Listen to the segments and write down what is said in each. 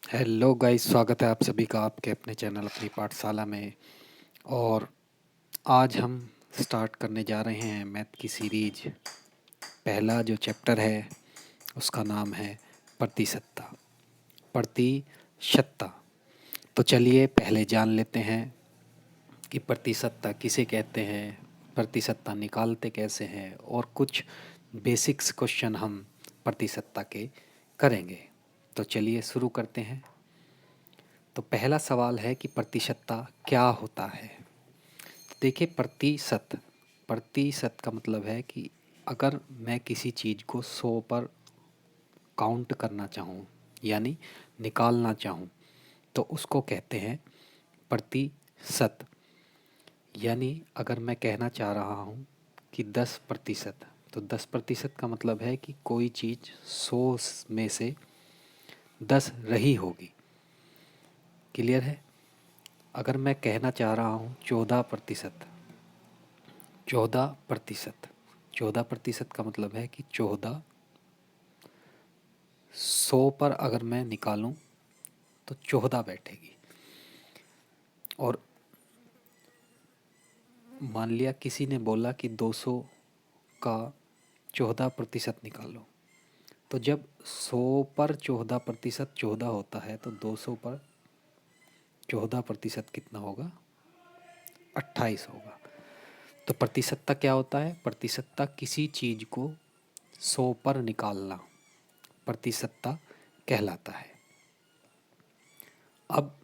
Hello guys, स्वागत है आप सभी का आपके अपने चैनल अपनी पाठशाला में। और आज हम स्टार्ट करने जा रहे हैं मैथ की सीरीज। पहला जो चैप्टर है उसका नाम है प्रतिशतता। प्रतिशतता। तो चलिए पहले जान लेते हैं कि प्रतिशतता किसे कहते हैं, प्रतिशतता निकालते कैसे हैं, और कुछ बेसिक्स क्वेश्चन हम प्रतिशतता के करेंगे। तो चलिए शुरू करते हैं। तो पहला सवाल है कि प्रतिशतता क्या होता है। तो देखिए, प्रतिशत प्रतिशत का मतलब है कि अगर मैं किसी चीज़ को 100 पर काउंट करना चाहूँ, यानी निकालना चाहूँ, तो उसको कहते हैं प्रतिशत। यानी अगर मैं कहना चाह रहा हूँ कि 10%, तो 10% का मतलब है कि कोई चीज़ 100 में से 10 रही होगी। क्लियर है। अगर मैं कहना चाह रहा हूँ 14%, 14%, 14% का मतलब है कि 14 100 पर अगर मैं निकालूं तो 14 बैठेगी। और मान लिया किसी ने बोला कि 200 का 14% निकालो, तो जब 100 पर 14% 14 होता है तो 200 पर 14% कितना होगा? 28 होगा। तो प्रतिशतता क्या होता है? प्रतिशतता किसी चीज़ को 100 पर निकालना प्रतिशतता कहलाता है। अब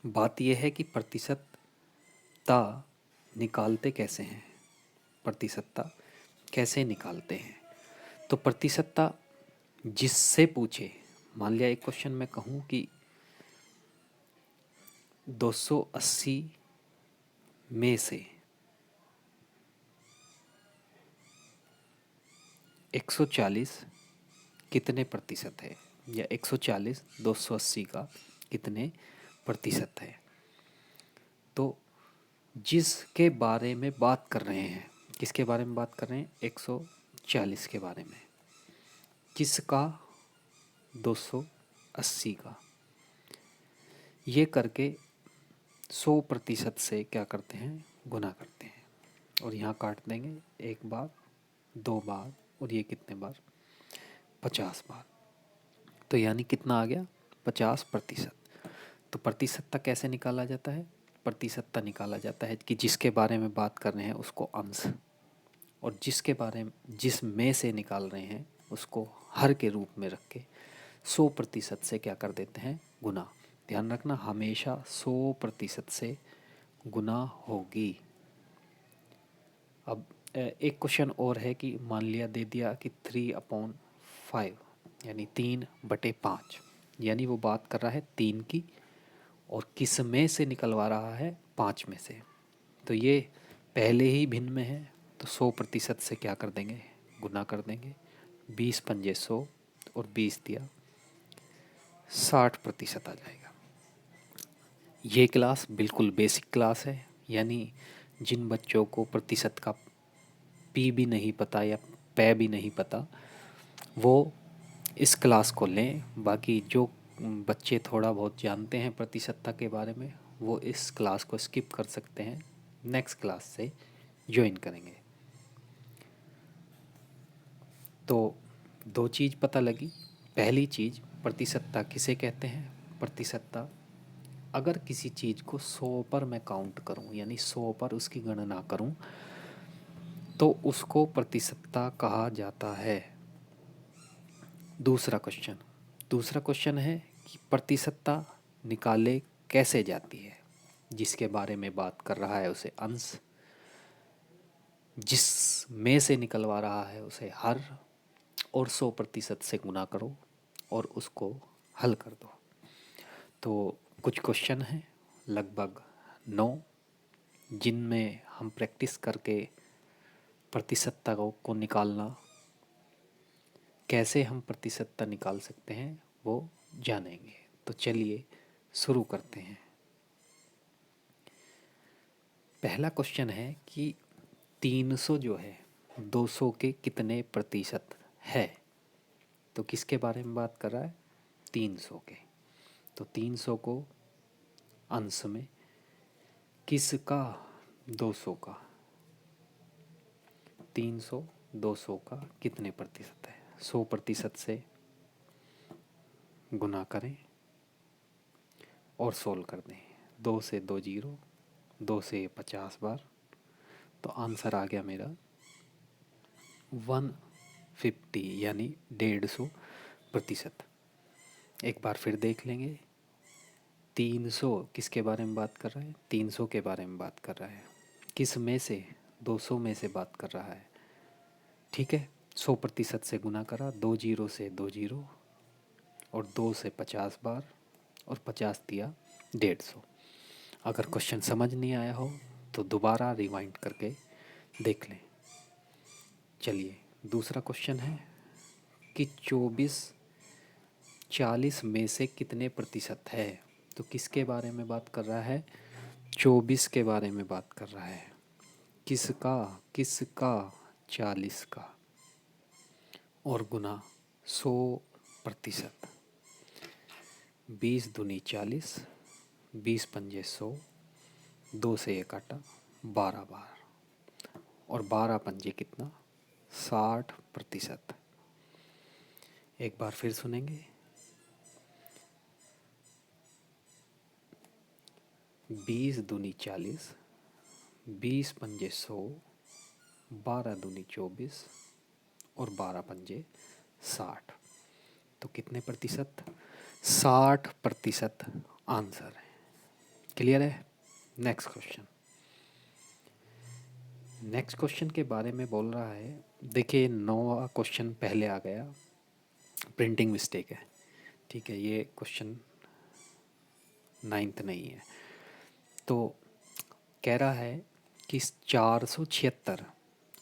बात यह है कि प्रतिशतता निकालते कैसे हैं, प्रतिशतता कैसे निकालते हैं। तो प्रतिशतता जिससे पूछे, मान लिया एक क्वेश्चन में कहूँ कि 280 में से 140 कितने प्रतिशत है, या 140 280 का कितने प्रतिशत है। तो जिसके बारे में बात कर रहे हैं, किसके बारे में बात कर रहे हैं? 140 के बारे में। किसका? 280 का। ये करके 100% से क्या करते हैं? गुना करते हैं। और यहाँ काट देंगे, एक बार, दो बार, और ये कितने बार? 50 बार। तो यानी कितना आ गया? 50%। तो प्रतिशतता कैसे निकाला जाता है? प्रतिशतता निकाला जाता है कि जिसके बारे में बात कर रहे हैं उसको अंश, और जिस में से निकाल रहे हैं उसको हर के रूप में रख के 100% से क्या कर देते हैं? गुना। ध्यान रखना, हमेशा 100% से गुना होगी। अब एक क्वेश्चन और है कि मान लिया दे दिया कि 3/5, यानी 3/5, यानी वो बात कर रहा है 3 की, और किस में से निकलवा रहा है? 5 में से। तो ये पहले ही भिन्न में है, तो 100% से क्या कर देंगे? गुना कर देंगे। 20 पंजे 100, और 20 दिया 60% आ जाएगा। ये क्लास बिल्कुल बेसिक क्लास है, यानी जिन बच्चों को प्रतिशत का पी भी नहीं पता या पै भी नहीं पता, वो इस क्लास को लें। बाकी जो बच्चे थोड़ा बहुत जानते हैं प्रतिशतता के बारे में, वो इस क्लास को स्किप कर सकते हैं, नेक्स्ट क्लास से ज्वाइन करेंगे। तो दो चीज़ पता लगी। पहली चीज़, प्रतिशतता किसे कहते हैं? प्रतिशतता, अगर किसी चीज़ को 100 पर मैं काउंट करूं, यानी 100 पर उसकी गणना करूं, तो उसको प्रतिशतता कहा जाता है। दूसरा क्वेश्चन है कि प्रतिशतता निकाले कैसे जाती है। जिसके बारे में बात कर रहा है उसे अंश, जिस में से निकलवा रहा है उसे हर, और 100% से गुना करो और उसको हल कर दो। तो कुछ क्वेश्चन हैं, लगभग 9, जिनमें हम प्रैक्टिस करके प्रतिशतता को निकालना, कैसे हम प्रतिशतता निकाल सकते हैं, वो जानेंगे। तो चलिए शुरू करते हैं। पहला क्वेश्चन है कि 300 जो है 200 के कितने प्रतिशत है। तो किसके बारे में बात कर रहा है? 300 के। तो 300 को अंश में किसका 200 का 300 200 का कितने प्रतिशत है? 100% से गुना करें और सोल्व कर दें। 2 से 2 जीरो, 2 से 50 बार, तो आंसर आ गया मेरा 150 यानी 150%। एक बार फिर देख लेंगे। 300 किसके बारे में बात कर रहा है? 300 के बारे में बात कर रहा है। किस में से? 200 में से बात कर रहा है। ठीक है, 100% से गुना करा, 2 जीरो से 2 जीरो और 2 से 50 बार और 50 दिया 150। अगर क्वेश्चन समझ नहीं आया हो तो दोबारा रिवाइंड करके देख लें। चलिए दूसरा क्वेश्चन है कि 24 40 में से कितने प्रतिशत है? तो किसके बारे में बात कर रहा है? 24 के बारे में बात कर रहा है। किसका? 40 का और गुना 100%। 20 दूनी 40, 20 पंजे 100, 2 से 1 काटा 12 बार और 12 पंजे कितना? 60%। एक बार फिर सुनेंगे। 20 दूनी 40, 20 पंजे 100, 12 दूनी 24 और 12 पंजे 60। तो कितने प्रतिशत? 60% आंसर है। क्लियर है? Next question. नेक्स्ट क्वेश्चन के बारे में बोल रहा है, देखिए 9वां क्वेश्चन पहले आ गया, प्रिंटिंग मिस्टेक है। ठीक है, ये क्वेश्चन 9th नहीं है। तो कह रहा है कि 476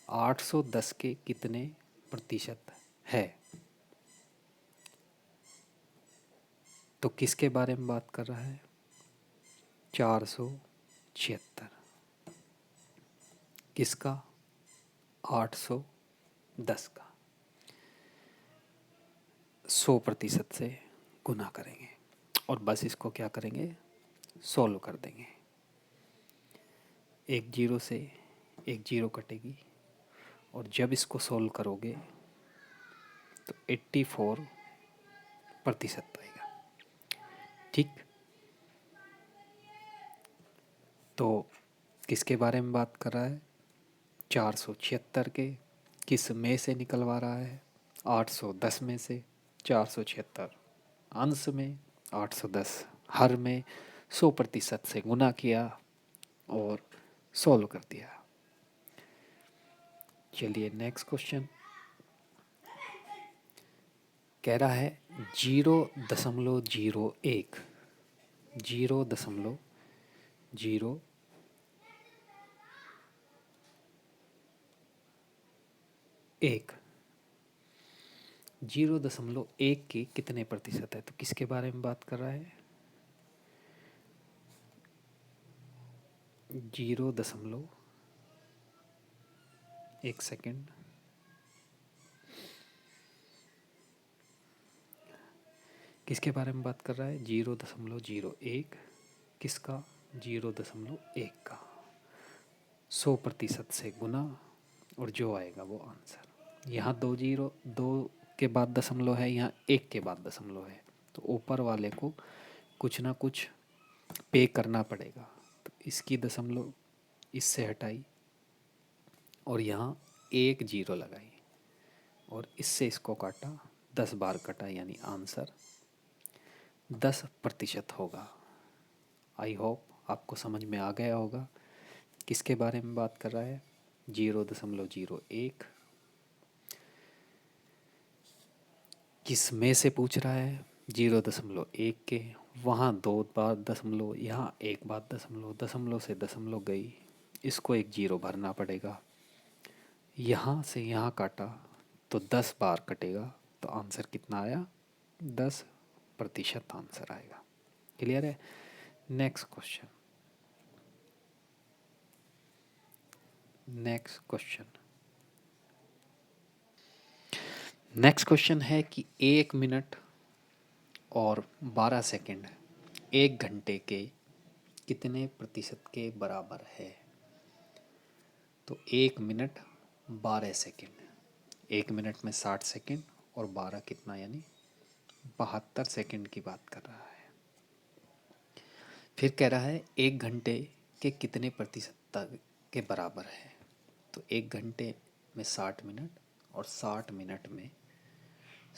810 के कितने प्रतिशत है? तो किसके बारे में बात कर रहा है? 476 किसका? 810 का। 100% से गुना करेंगे और बस इसको क्या करेंगे? सोल्व कर देंगे। एक जीरो से एक जीरो कटेगी और जब इसको सोल्व करोगे तो 84% आएगा। ठीक, तो किसके बारे में बात कर रहा है? 476 के। किस में से निकलवा रहा है? 810 में से। 476 अंश में, 810 हर में, 100% से गुना किया और सॉल्व कर दिया। चलिए नेक्स्ट क्वेश्चन। कह रहा है 0.01 0.01 0.1 के कितने प्रतिशत है? तो किसके बारे में बात कर रहा है? 1 सेकेंड। किसके बारे में बात कर रहा है? 0.01 किसका? 0.1 का। 100% से गुना और जो आएगा वो आंसर। यहाँ 2 जीरो, 2 के बाद दशमलव है, यहाँ 1 के बाद दशमलव है, तो ऊपर वाले को कुछ ना कुछ पे करना पड़ेगा। तो इसकी दशमलव इससे हटाई और यहाँ 1 जीरो लगाई और इससे इसको काटा, 10 बार कटा, यानी आंसर 10% होगा। आई होप आपको समझ में आ गया होगा किसके बारे में बात कर रहा है। 0.01 किस में से पूछ रहा है? 0.1 के। वहाँ 2 बार दशमलव, यहाँ 1 बार दशमलव, दशमलव से दशमलव गई, इसको 1 जीरो भरना पड़ेगा। यहाँ से यहाँ काटा तो 10 बार कटेगा, तो आंसर कितना आया? 10% आंसर आएगा। क्लियर है? Next question. नेक्स्ट क्वेश्चन है कि 1 मिनट और 12 सेकेंड 1 घंटे के कितने प्रतिशत के बराबर है? तो 1 मिनट 12 सेकंड, 1 मिनट में 60 सेकंड और 12 कितना, यानी 72 सेकंड की बात कर रहा है। फिर कह रहा है 1 घंटे के कितने प्रतिशत तक के बराबर है? तो 1 घंटे में 60 मिनट और 60 मिनट में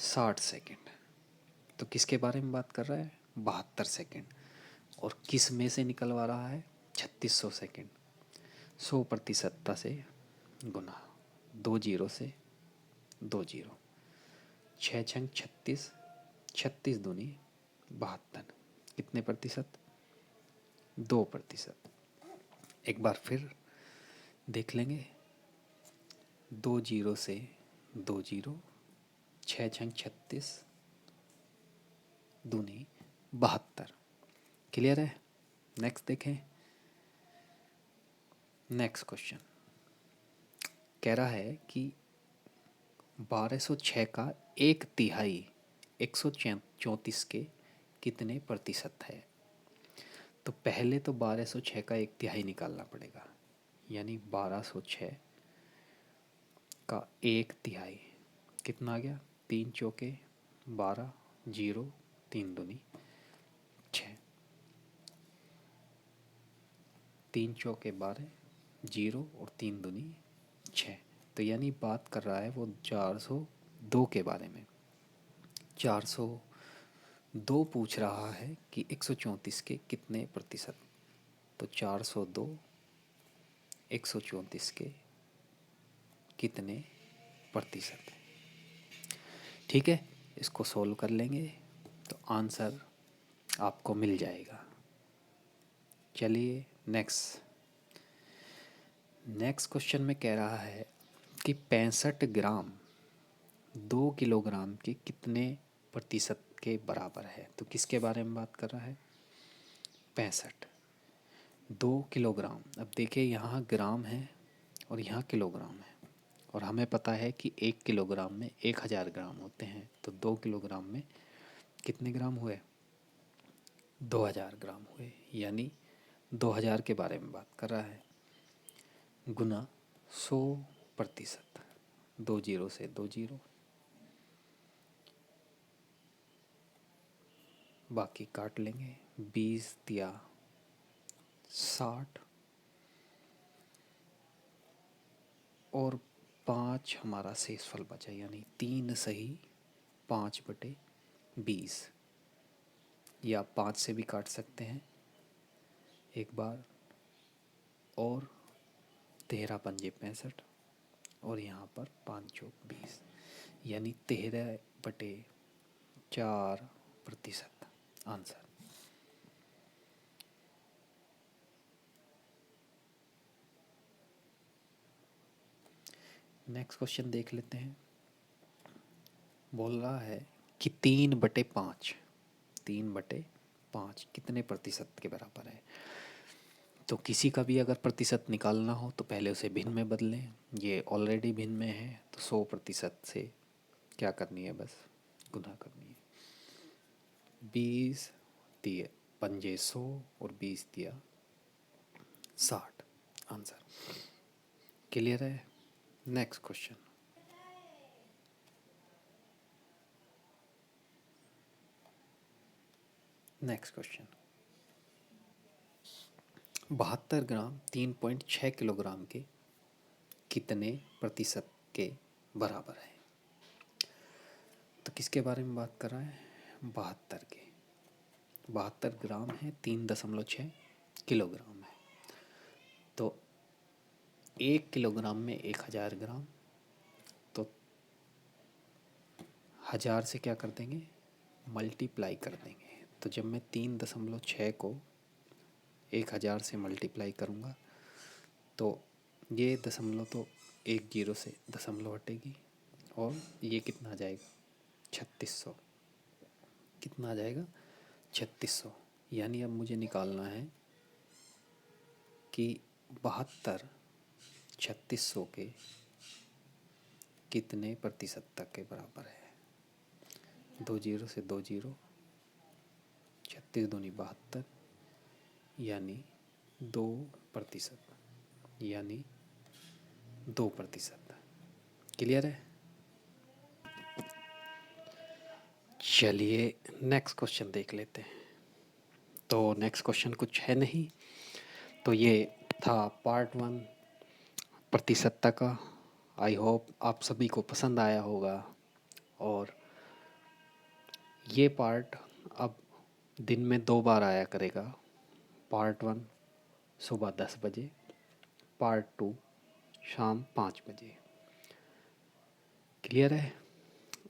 60 सेकंड। तो किसके बारे में बात कर रहा है? 72 सेकंड। और किस में से निकलवा रहा है? 3600 सेकंड। 100% से गुना, 2 जीरो से 2 जीरो, 6 छंग 36, 36 दूनी 72, कितने प्रतिशत? 2%। एक बार फिर देख लेंगे, 2 जीरो से 2 जीरो, 6 छंग 36 दूनी 72। क्लियर है? नेक्स्ट देखें। नेक्स्ट क्वेश्चन कह रहा है कि 1206 का 1/3 134 के कितने प्रतिशत है? तो पहले तो 1206 का 1/3 निकालना पड़ेगा, यानी 1206 का 1/3 कितना आ गया? 3 चौके 12, जीरो 3 दूनी 6, 3 चौके 12, जीरो और 3 दूनी 6। तो यानी बात कर रहा है वो 402 के बारे में। 402 पूछ रहा है कि 134 के कितने प्रतिशत। तो 402 134 के कितने प्रतिशत? ठीक है, इसको सोल्व कर लेंगे तो आंसर आपको मिल जाएगा। चलिए नेक्स्ट क्वेश्चन में कह रहा है कि 65 ग्राम 2 किलोग्राम के कितने प्रतिशत के बराबर है? तो किसके बारे में बात कर रहा है? 65, 2 किलोग्राम। अब देखिए, यहाँ ग्राम है और यहाँ किलोग्राम है, और हमें पता है कि 1 किलोग्राम में 1000 ग्राम होते हैं। तो 2 किलोग्राम में कितने ग्राम हुए? 2000 ग्राम हुए, यानी 2000 के बारे में बात कर रहा है। गुना 100%, 2 जीरो से 2 जीरो, बाकी काट लेंगे। 20 दिया 60 और 5 हमारा शेषफल बचा, यानी 3 सही 5/20, या 5 से भी काट सकते हैं एक बार, और 13 पंजे 65 और यहाँ पर 5 चौक 20, यानी 13/4% आंसर। नेक्स्ट क्वेश्चन देख लेते हैं। बोल रहा है कि 3/5, 3/5 कितने प्रतिशत के बराबर है? तो किसी का भी अगर प्रतिशत निकालना हो तो पहले उसे भिन्न में बदलें। ये ऑलरेडी भिन्न में है, तो 100% से क्या करनी है? बस गुना करनी है। 20 दिए पंजे 100 और 20 दिया 60, आंसर। क्लियर है? Next question. नेक्स्ट क्वेश्चन, 72 ग्राम 3.6 किलोग्राम के कितने प्रतिशत के बराबर है? तो किसके बारे में बात कर रहा है? 72 के। 72 ग्राम है, 3.6 किलोग्राम है। तो 1 किलोग्राम में 1000 ग्राम, तो 1000 से क्या कर देंगे? मल्टीप्लाई कर देंगे। तो जब मैं 3.6 को 1000 से मल्टीप्लाई करूँगा तो ये दशमलव तो 1 जीरो से दशमलव हटेगी, और ये कितना आ जाएगा? 3600। कितना आ जाएगा? 3600। यानी अब मुझे निकालना है कि 72 3600 के कितने प्रतिशत तक के बराबर है? 2 जीरो से 2 जीरो, 32×72 यानी 2%, यानी 2%। क्लियर है? चलिए नेक्स्ट क्वेश्चन देख लेते हैं। तो नेक्स्ट क्वेश्चन कुछ है नहीं, तो ये था पार्ट 1 प्रतिशतता का। आई होप आप सभी को पसंद आया होगा। और ये पार्ट अब दिन में 2 बार आया करेगा। पार्ट 1 सुबह 10 बजे, पार्ट 2 शाम 5 बजे। क्लियर है?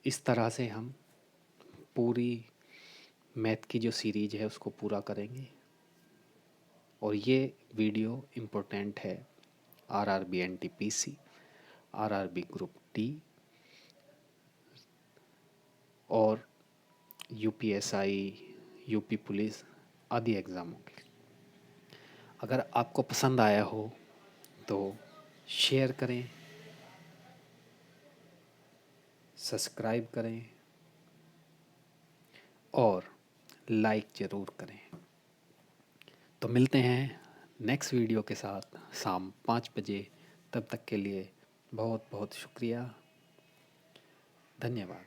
इस तरह से हम पूरी मैथ की जो सीरीज है उसको पूरा करेंगे। और ये वीडियो इम्पोर्टेंट है RRB NTPC, RRB group D और यूपीएसआई, यूपी पुलिस आदि एग्ज़ामों के। अगर आपको पसंद आया हो तो शेयर करें, सब्सक्राइब करें और लाइक ज़रूर करें। तो मिलते हैं नेक्स्ट वीडियो के साथ शाम 5 बजे। तब तक के लिए बहुत बहुत शुक्रिया, धन्यवाद।